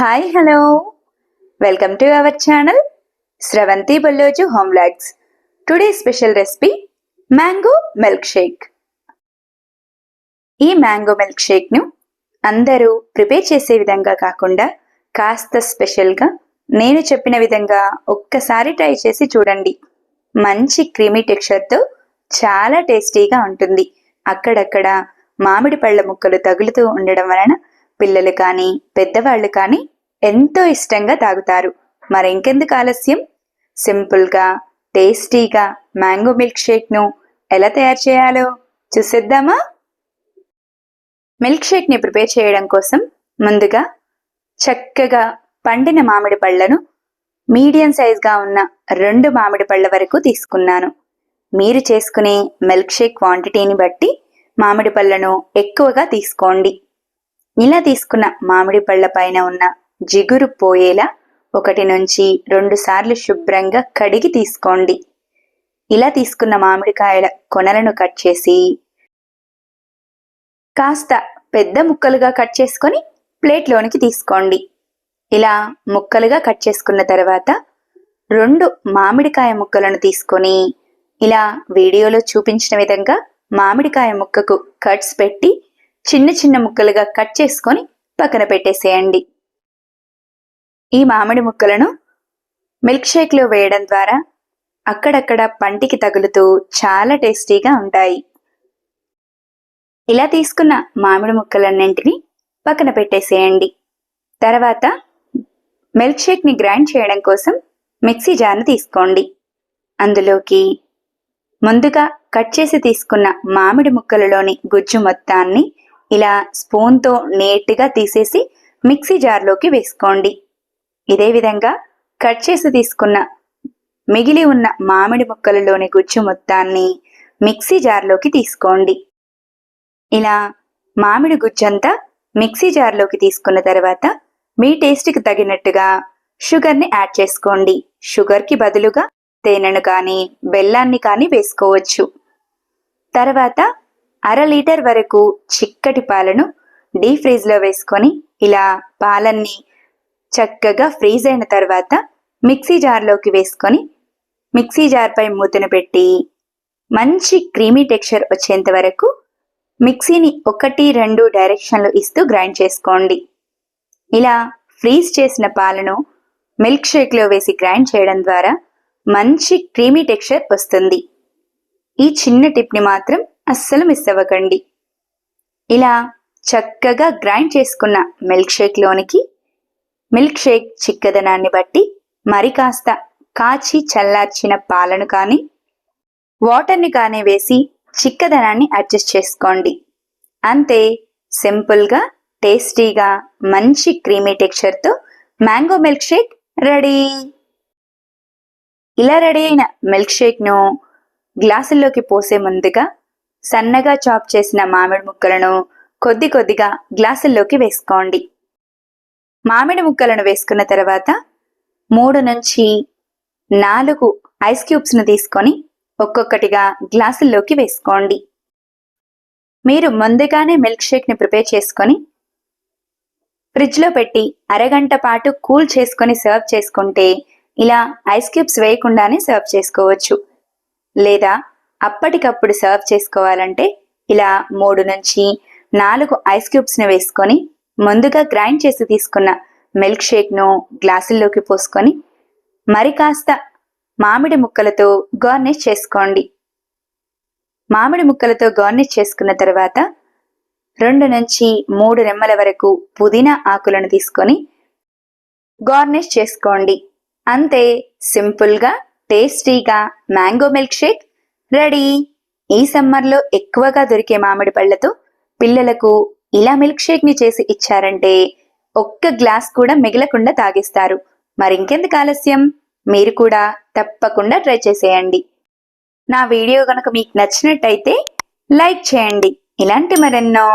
Hi hello welcome to our channel Sravanthi Balloju home vlogs. Today special recipe mango milk shake. ఈ mango milk Sheikh ను అందరూ prepare చేసే విధంగా కాకుండా కాస్త స్పెషల్గా నేను చెప్పిన విధంగా ఒక్కసారి ట్రై చేసి చూడండి. మంచి క్రీమీ టెక్స్చర్తో చాలా టేస్టీగా ఉంటుంది. అక్కడక్కడ మామిడి పళ్ళ ముక్కలు తగులుతూ ఉండడం వలన పిల్లలు కానీ పెద్దవాళ్ళు కానీ ఎంతో ఇష్టంగా తాగుతారు. మరింకెందుకు ఆలస్యం, సింపుల్గా టేస్టీగా మ్యాంగో మిల్క్ షేక్ను ఎలా తయారు చేయాలో చూసేద్దామా? మిల్క్ షేక్ని ప్రిపేర్ చేయడం కోసం ముందుగా చక్కగా పండిన మామిడి పళ్ళను మీడియం సైజ్గా ఉన్న 2 మామిడి పళ్ళ వరకు తీసుకున్నాను. మీరు చేసుకునే మిల్క్ షేక్ క్వాంటిటీని బట్టి మామిడి పళ్ళను ఎక్కువగా తీసుకోండి. ఇలా తీసుకున్న మామిడి పళ్ళ పైన ఉన్న జిగురు పోయేలా 1 నుంచి 2 సార్లు శుభ్రంగా కడిగి తీసుకోండి. ఇలా తీసుకున్న మామిడికాయల కొనలను కట్ చేసి కాస్త పెద్ద ముక్కలుగా కట్ చేసుకొని ప్లేట్లోనికి తీసుకోండి. ఇలా ముక్కలుగా కట్ చేసుకున్న తర్వాత 2 మామిడికాయ ముక్కలను తీసుకొని ఇలా వీడియోలో చూపించిన విధంగా మామిడికాయ ముక్కకు కట్స్ పెట్టి చిన్న చిన్న ముక్కలుగా కట్ చేసుకొని పక్కన పెట్టేసేయండి. ఈ మామిడి ముక్కలను మిల్క్ షేక్లో వేయడం ద్వారా అక్కడక్కడ పంటికి తగులుతూ చాలా టేస్టీగా ఉంటాయి. ఇలా తీసుకున్న మామిడి ముక్కలన్నింటినీ పక్కన పెట్టేసేయండి. తర్వాత మిల్క్ షేక్ని గ్రైండ్ చేయడం కోసం మిక్సీ జార్ను తీసుకోండి. అందులోకి ముందుగా కట్ చేసి తీసుకున్న మామిడి ముక్కలలోని గుజ్జు మొత్తాన్ని ఇలా స్పూన్తో నీట్గా తీసేసి మిక్సీ జార్లోకి వేసుకోండి. ఇదే విధంగా కట్ చేసి తీసుకున్న మిగిలి ఉన్న మామిడి ముక్కలలోని గుజ్జు మొత్తాన్ని మిక్సీ జార్లోకి తీసుకోండి. ఇలా మామిడి గుజ్జంతా మిక్సీ జార్లోకి తీసుకున్న తర్వాత మీ టేస్ట్కి తగినట్టుగా షుగర్ని యాడ్ చేసుకోండి. షుగర్కి బదులుగా తేనెను కానీ బెల్లాన్ని కానీ వేసుకోవచ్చు. తర్వాత 1/2 లీటర్ వరకు చిక్కటి పాలను డీప్ ఫ్రీజ్లో వేసుకొని ఇలా పాలన్నీ చక్కగా ఫ్రీజ్ అయిన తర్వాత మిక్సీ జార్లోకి వేసుకొని మిక్సీ జార్పై మూతను పెట్టి మంచి క్రీమీ టెక్స్చర్ వచ్చేంత వరకు మిక్సీని 1-2 డైరెక్షన్లు ఇస్తూ గ్రైండ్ చేసుకోండి. ఇలా ఫ్రీజ్ చేసిన పాలను మిల్క్ షేక్లో వేసి గ్రైండ్ చేయడం ద్వారా మంచి క్రీమీ టెక్స్చర్ వస్తుంది. ఈ చిన్న టిప్ని మాత్రం అస్సలు మిస్ అవ్వకండి. ఇలా చక్కగా గ్రైండ్ చేసుకున్న మిల్క్ షేక్లోనికి మిల్క్ షేక్ చిక్కదనాన్ని బట్టి మరి కాస్త కాచి చల్లార్చిన పాలను కానీ వాటర్ని కానీ వేసి చిక్కదనాన్ని అడ్జస్ట్ చేసుకోండి. అంతే, సింపుల్గా టేస్టీగా మంచి క్రీమీ టెక్స్చర్తో మ్యాంగో మిల్క్ షేక్ రెడీ. ఇలా రెడీ అయిన మిల్క్ షేక్ను గ్లాసుల్లోకి పోసే ముందుగా సన్నగా చాప్ చేసిన మామిడి ముక్కలను కొద్ది కొద్దిగా గ్లాసుల్లోకి వేసుకోండి. మామిడి ముక్కలను వేసుకున్న తర్వాత 3 నుంచి 4 ఐస్ క్యూబ్స్ను తీసుకొని ఒక్కొక్కటిగా గ్లాసుల్లోకి వేసుకోండి. మీరు ముందుగానే మిల్క్ షేక్ని ప్రిపేర్ చేసుకొని ఫ్రిడ్జ్లో పెట్టి అరగంట పాటు కూల్ చేసుకొని సర్వ్ చేసుకుంటే ఇలా ఐస్ క్యూబ్స్ వేయకుండానే సర్వ్ చేసుకోవచ్చు. లేదా అప్పటికప్పుడు సర్వ్ చేసుకోవాలంటే ఇలా 3 నుంచి 4 ఐస్ క్యూబ్స్ని వేసుకొని ముందుగా గ్రైండ్ చేసి తీసుకున్న మిల్క్ షేక్ను గ్లాసుల్లోకి పోసుకొని మరి కాస్త మామిడి ముక్కలతో గార్నిష్ చేసుకోండి. మామిడి ముక్కలతో గార్నిష్ చేసుకున్న తర్వాత 2 నుంచి 3 రెమ్మల వరకు పుదీనా ఆకులను తీసుకొని గార్నిష్ చేసుకోండి. అంతే, సింపుల్గా టేస్టీగా మ్యాంగో మిల్క్ షేక్ రెడీ. ఈ సమ్మర్లో ఎక్కువగా దొరికే మామిడి పళ్ళతో పిల్లలకు ఇలా మిల్క్ షేక్ని చేసి ఇచ్చారంటే ఒక్క గ్లాస్ కూడా మిగలకుండా తాగిస్తారు. మరింకెందుకు ఆలస్యం, మీరు కూడా తప్పకుండా ట్రై చేసేయండి. నా వీడియో కనుక మీకు నచ్చినట్టయితే లైక్ చేయండి. ఇలాంటి మరెన్నో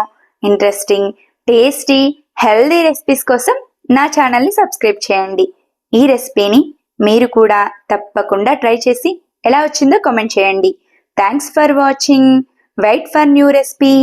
ఇంట్రెస్టింగ్, టేస్టీ, హెల్దీ రెసిపీస్ కోసం నా ఛానల్ని సబ్స్క్రైబ్ చేయండి. ఈ రెసిపీని మీరు కూడా తప్పకుండా ట్రై చేసి ఎలా వచ్చిందో కామెంట్ చేయండి. Thanks for watching. Wait for new recipe.